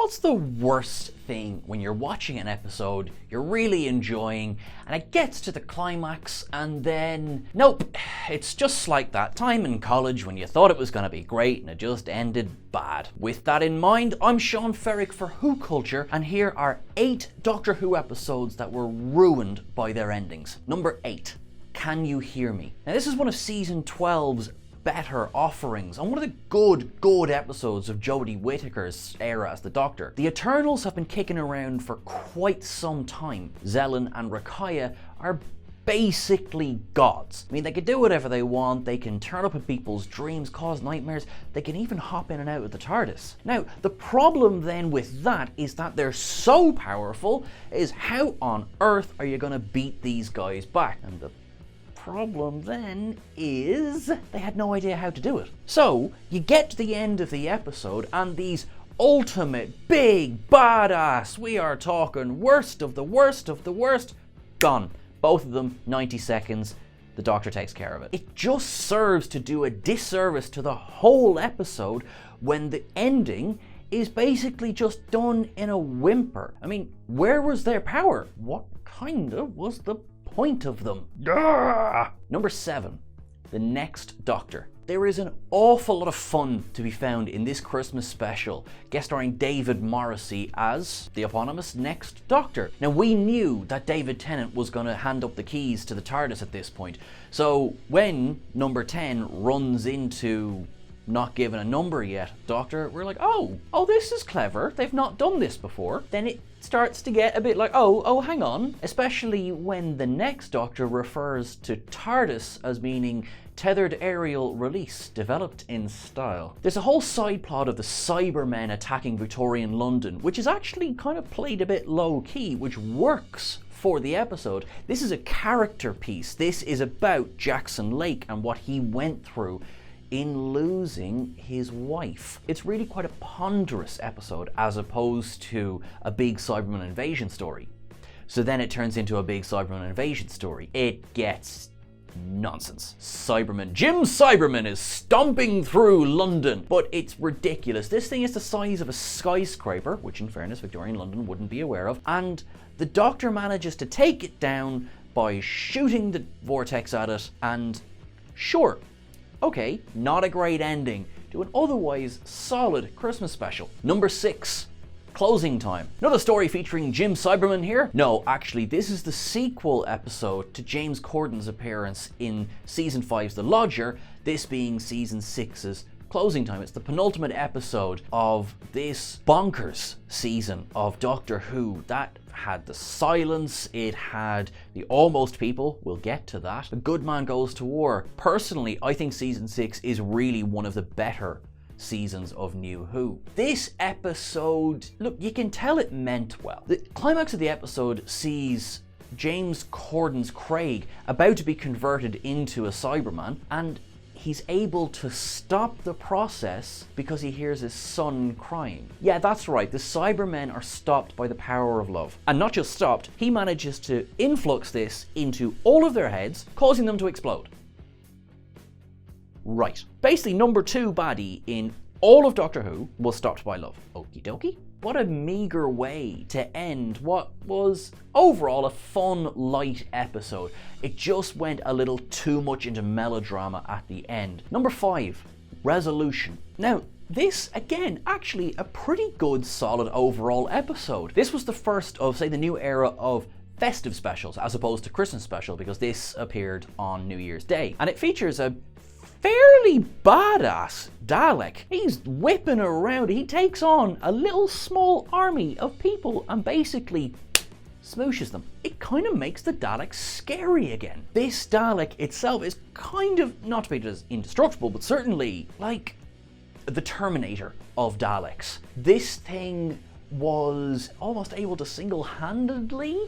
What's the worst thing when you're watching an episode you're really enjoying and it gets to the climax and then, nope, it's just like that time in college when you thought it was going to be great and it just ended bad. With that in mind, I'm Sean Ferrick for Who Culture, and here are 8 Doctor Who episodes that were ruined by their endings. Number 8, Can You Hear Me? Now this is one of season 12's better offerings, and one of the good episodes of Jodie Whittaker's era as the Doctor. The Eternals have been kicking around for quite some time. Zelen and Rakaya are basically gods. I mean, they can do whatever they want, they can turn up in people's dreams, cause nightmares, they can even hop in and out of the TARDIS. Now, the problem then with that is that they're so powerful, is how on earth are you gonna beat these guys back? And the problem then is they had no idea how to do it. So you get to the end of the episode and these ultimate big badass, we are talking worst of the worst of the worst, gone. Both of them 90 seconds. The Doctor takes care of it. It just serves to do a disservice to the whole episode when the ending is basically just done in a whimper. I mean, where was their power? What kinda was the point of them? Number 7, The Next Doctor. There is an awful lot of fun to be found in this Christmas special, guest starring David Morrissey as the eponymous Next Doctor. Now, we knew that David Tennant was going to hand up the keys to the TARDIS at this point, so when number 10 runs into not given a number yet Doctor, we're like, oh, this is clever, they've not done this before. Then it starts to get a bit like, oh, hang on, especially when the Next Doctor refers to TARDIS as meaning tethered aerial release, developed in style. There's a whole side plot of the Cybermen attacking Victorian London, which is actually kind of played a bit low key, which works for the episode. This is a character piece. This is about Jackson Lake and what he went through in losing his wife. It's really quite a ponderous episode as opposed to a big Cyberman invasion story. So then it turns into a big Cyberman invasion story. It gets nonsense. Jim Cyberman is stomping through London, but it's ridiculous. This thing is the size of a skyscraper, which in fairness Victorian London wouldn't be aware of, and the Doctor manages to take it down by shooting the vortex at it, and sure, okay, not a great ending to an otherwise solid Christmas special. Number 6, Closing Time. Another story featuring Jim Cyberman here? No, actually, this is the sequel episode to James Corden's appearance in Season 5's The Lodger, this being Season 6's Closing Time. It's the penultimate episode of this bonkers season of Doctor Who that had the silence, it had the almost people, we'll get to that. The Good Man Goes to War. Personally, I think Season 6 is really one of the better seasons of New Who. This episode, look, you can tell it meant well. The climax of the episode sees James Corden's Craig about to be converted into a Cyberman, and he's able to stop the process because he hears his son crying. Yeah, that's right, the Cybermen are stopped by the power of love. And not just stopped, he manages to influx this into all of their heads, causing them to explode. Right. Basically, number 2 baddie in all of Doctor Who was stopped by love. Okie dokie. What a meager way to end what was overall a fun, light episode. It just went a little too much into melodrama at the end. Number 5, Resolution. Now, this, again, actually a pretty good, solid overall episode. This was the first of, say, the new era of festive specials as opposed to Christmas special, because this appeared on New Year's Day. And it features a fairly badass Dalek. He's whipping around. He takes on a little small army of people and basically smooshes them. It kind of makes the Dalek scary again. This Dalek itself is kind of, not to be as indestructible, but certainly like the Terminator of Daleks. This thing was almost able to single-handedly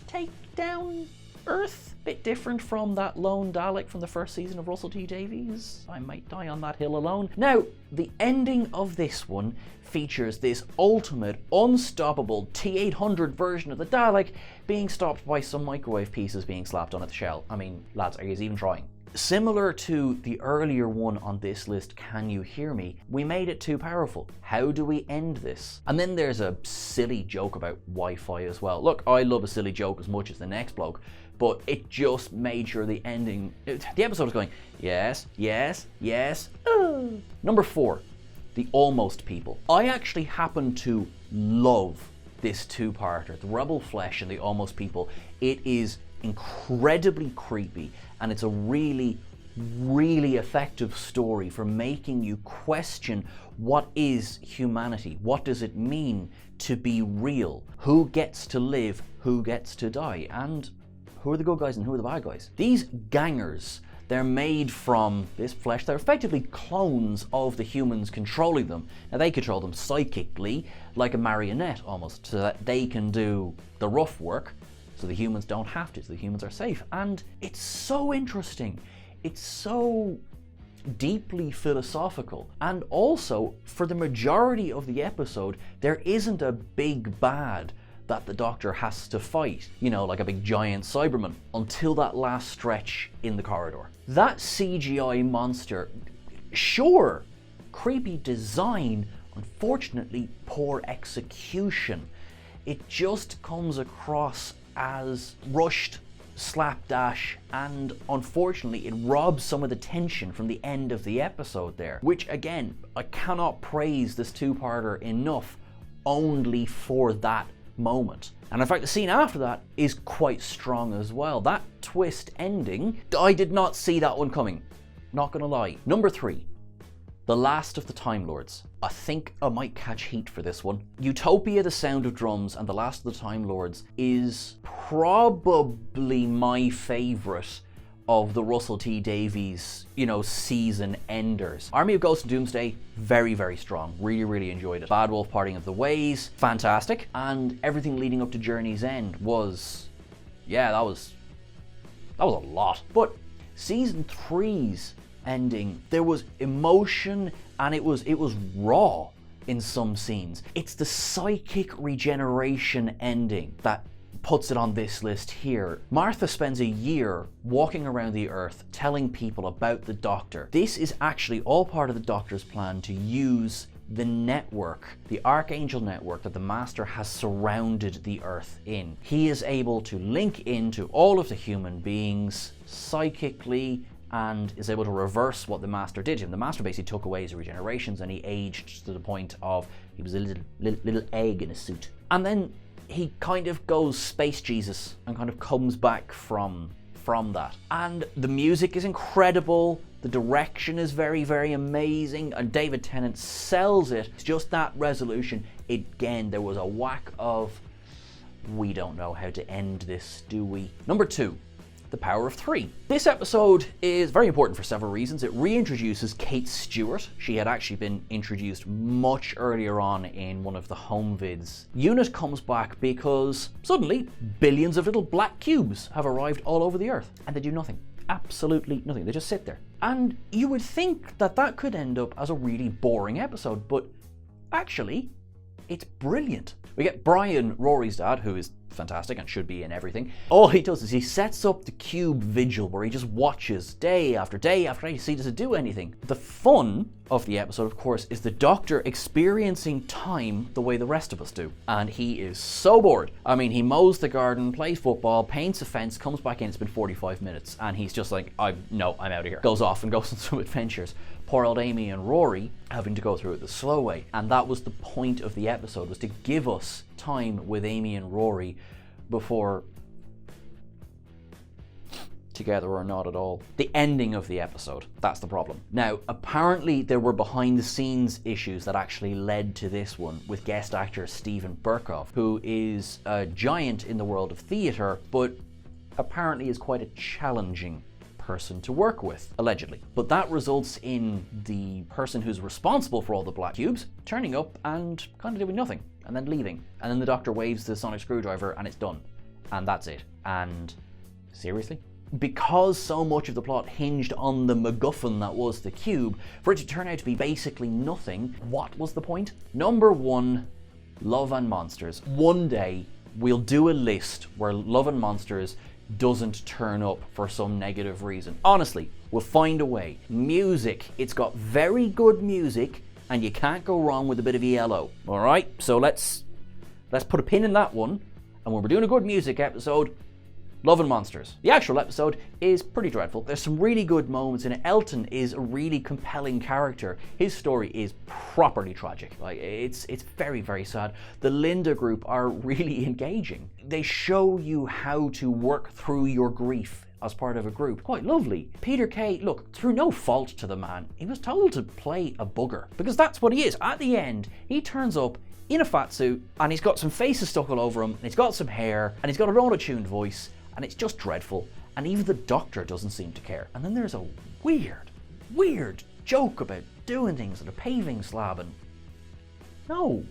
take down Earth. Bit different from that lone Dalek from the first season of Russell T Davies. I might die on that hill alone. Now, the ending of this one features this ultimate, unstoppable T-800 version of the Dalek being stopped by some microwave pieces being slapped on its shell. I mean, lads, are you even trying? Similar to the earlier one on this list, Can You Hear Me? We made it too powerful. How do we end this? And then there's a silly joke about Wi-Fi as well. Look, I love a silly joke as much as the next bloke, but it just made sure the ending, the episode was going, yes, yes, yes. Number 4, The Almost People. I actually happen to love this two-parter, The Rebel Flesh and The Almost People. It is incredibly creepy, and it's a really, really effective story for making you question what is humanity? What does it mean to be real? Who gets to live? Who gets to die? And who are the good guys and who are the bad guys? These gangers, they're made from this flesh. They're effectively clones of the humans controlling them. Now, they control them psychically, like a marionette almost, so that they can do the rough work, so the humans don't have to, so the humans are safe. And it's so interesting. It's so deeply philosophical. And also, for the majority of the episode, there isn't a big bad that the Doctor has to fight, you know, like a big giant Cyberman, until that last stretch in the corridor. That CGI monster, sure, creepy design, unfortunately poor execution. It just comes across as rushed, slapdash, and unfortunately it robs some of the tension from the end of the episode there, which again, I cannot praise this two-parter enough only for that moment. And in fact, the scene after that is quite strong as well. That twist ending, I did not see that one coming, not gonna lie. Number 3, The Last of the Time Lords. I think I might catch heat for this one. Utopia, The Sound of Drums, and The Last of the Time Lords is probably my favourite of the Russell T Davies, you know, season enders. Army of Ghosts and Doomsday, very, very strong. Really, really enjoyed it. Bad Wolf Parting of the Ways, fantastic. And everything leading up to Journey's End was, yeah, that was a lot. But season 3's ending, there was emotion, and it was raw in some scenes. It's the psychic regeneration ending that puts it on this list here. Martha spends a year walking around the Earth telling people about the Doctor. This is actually all part of the Doctor's plan to use the network, the Archangel network that the Master has surrounded the Earth in. He is able to link into all of the human beings psychically and is able to reverse what the Master did to him. The Master basically took away his regenerations and he aged to the point of he was a little egg in a suit. And then he kind of goes Space Jesus and kind of comes back from that. And the music is incredible, the direction is very, very amazing, and David Tennant sells it. It's just that resolution. Again, there was a whack of, we don't know how to end this, do we? Number 2, The Power of Three. This episode is very important for several reasons. It reintroduces Kate Stewart. She had actually been introduced much earlier on in one of the home vids. Unit comes back because suddenly billions of little black cubes have arrived all over the Earth and they do nothing. Absolutely nothing. They just sit there. And you would think that that could end up as a really boring episode, but actually, it's brilliant. We get Brian, Rory's dad, who is fantastic and should be in everything. All he does is he sets up the cube vigil where he just watches day after day after day to see does it do anything. The fun of the episode, of course, is the Doctor experiencing time the way the rest of us do. And he is so bored. I mean, he mows the garden, plays football, paints a fence, comes back in, it's been 45 minutes, and he's just like, I'm out of here. Goes off and goes on some adventures. Poor old Amy and Rory having to go through it the slow way. And that was the point of the episode, was to give us time with Amy and Rory before together or not at all. The ending of the episode, that's the problem. Now, apparently there were behind the scenes issues that actually led to this one with guest actor Steven Berkoff, who is a giant in the world of theatre, but apparently is quite a challenging person to work with, allegedly. But that results in the person who's responsible for all the black cubes turning up and kind of doing nothing, and then leaving. And then the Doctor waves the sonic screwdriver and it's done. And that's it. And seriously? Because so much of the plot hinged on the MacGuffin that was the cube, for it to turn out to be basically nothing, what was the point? Number 1, Love and Monsters. One day, we'll do a list where Love and Monsters doesn't turn up for some negative reason. Honestly, we'll find a way. Music, it's got very good music, and you can't go wrong with a bit of yellow. All right, so let's put a pin in that one. And when we're doing a good music episode, Love and Monsters. The actual episode is pretty dreadful. There's some really good moments in it. Elton is a really compelling character. His story is properly tragic. Like, it's very, very sad. The Linda group are really engaging. They show you how to work through your grief as part of a group. Quite lovely. Peter Kay, look, through no fault to the man, he was told to play a bugger, because that's what he is. At the end, he turns up in a fat suit, and he's got some faces stuck all over him, and he's got some hair, and he's got an auto-tuned voice, and it's just dreadful. And even the doctor doesn't seem to care. And then there's a weird joke about doing things on a paving slab, and no,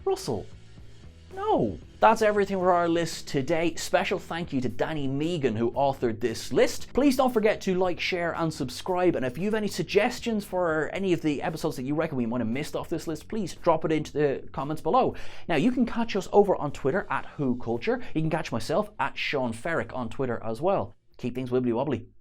Russell, no. That's everything for our list today. Special thank you to Danny Megan, who authored this list. Please don't forget to like, share, and subscribe. And if you have any suggestions for any of the episodes that you reckon we might have missed off this list, please drop it into the comments below. Now, you can catch us over on Twitter at WhoCulture. You can catch myself at Sean Ferrick on Twitter as well. Keep things wibbly wobbly.